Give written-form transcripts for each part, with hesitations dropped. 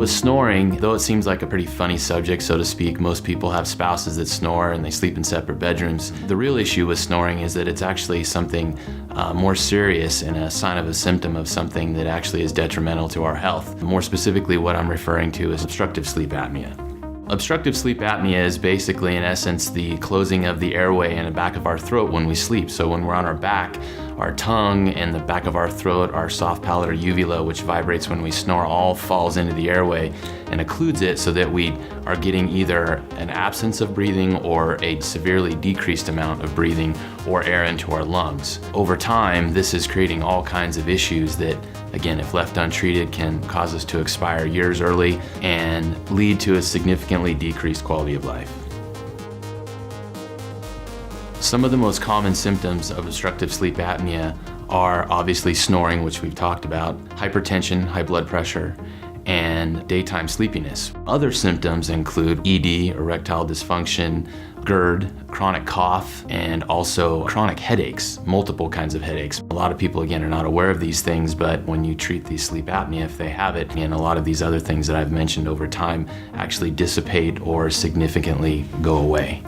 With snoring, though it seems like a pretty funny subject, so to speak, most people have spouses that snore and they sleep in separate bedrooms. The real issue with snoring is that it's actually something more serious and a sign of a symptom of something that actually is detrimental to our health. More specifically, what I'm referring to is obstructive sleep apnea. Obstructive sleep apnea is basically, in essence, the closing of the airway in the back of our throat when we sleep. So when we're on our back, our tongue and the back of our throat, our soft palate or uvula, which vibrates when we snore, all falls into the airway and occludes it so that we are getting either an absence of breathing or a severely decreased amount of breathing or air into our lungs. Over time, this is creating all kinds of issues that, again, if left untreated, can cause us to expire years early and lead to a significantly decreased quality of life. Some of the most common symptoms of obstructive sleep apnea are obviously snoring, which we've talked about, hypertension, high blood pressure, and daytime sleepiness. Other symptoms include ED, erectile dysfunction, GERD, chronic cough, and also chronic headaches, multiple kinds of headaches. A lot of people, again, are not aware of these things, but when you treat the sleep apnea, if they have it, and a lot of these other things that I've mentioned over time actually dissipate or significantly go away.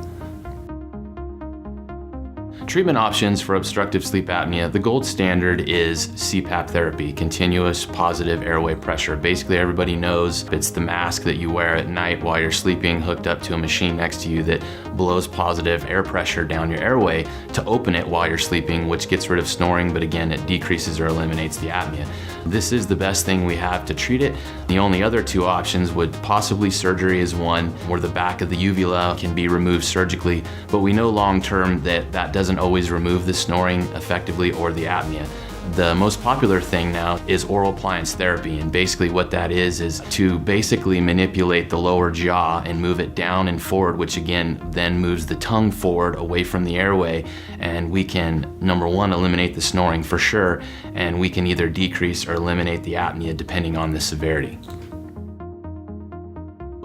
Treatment options for obstructive sleep apnea, the gold standard is CPAP therapy, continuous positive airway pressure. Basically, everybody knows it's the mask that you wear at night while you're sleeping, hooked up to a machine next to you that blows positive air pressure down your airway to open it while you're sleeping, which gets rid of snoring, but again, it decreases or eliminates the apnea. This is the best thing we have to treat it. The only other two options would possibly surgery is one, where the back of the uvula can be removed surgically, but we know long-term that that doesn't always remove the snoring effectively or the apnea. The most popular thing now is oral appliance therapy, and basically what that is to basically manipulate the lower jaw and move it down and forward, which again then moves the tongue forward away from the airway, and we can, number one, eliminate the snoring for sure, and we can either decrease or eliminate the apnea depending on the severity.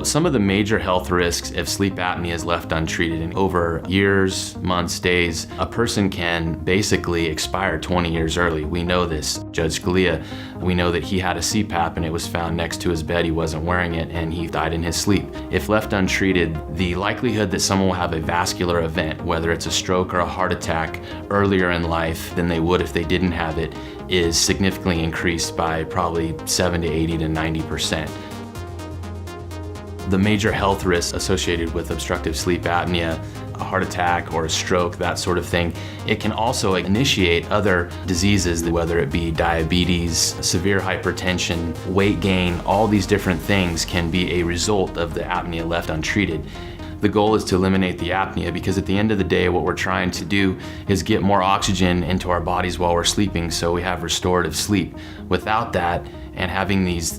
Some of the major health risks if sleep apnea is left untreated, and over years, months, days, a person can basically expire 20 years early. We know this. Judge Scalia, we know that he had a CPAP and it was found next to his bed. He wasn't wearing it and he died in his sleep. If left untreated, the likelihood that someone will have a vascular event, whether it's a stroke or a heart attack, earlier in life than they would if they didn't have it, is significantly increased by probably 70 to 80 to 90%. The major health risks associated with obstructive sleep apnea, a heart attack or a stroke, that sort of thing, it can also initiate other diseases, whether it be diabetes, severe hypertension, weight gain, all these different things can be a result of the apnea left untreated. The goal is to eliminate the apnea because at the end of the day, what we're trying to do is get more oxygen into our bodies while we're sleeping so we have restorative sleep. Without that, and having these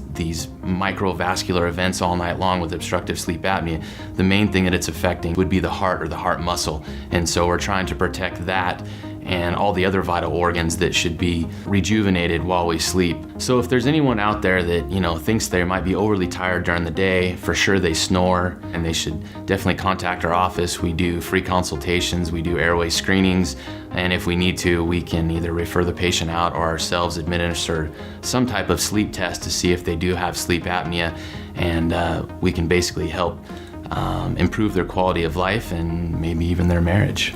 microvascular events all night long with obstructive sleep apnea, the main thing that it's affecting would be the heart or the heart muscle. And so we're trying to protect that and all the other vital organs that should be rejuvenated while we sleep. So if there's anyone out there that thinks they might be overly tired during the day, for sure they snore, and they should definitely contact our office. We do free consultations, we do airway screenings, and if we need to, we can either refer the patient out or ourselves administer some type of sleep test to see if they do have sleep apnea, and we can basically help improve their quality of life and maybe even their marriage.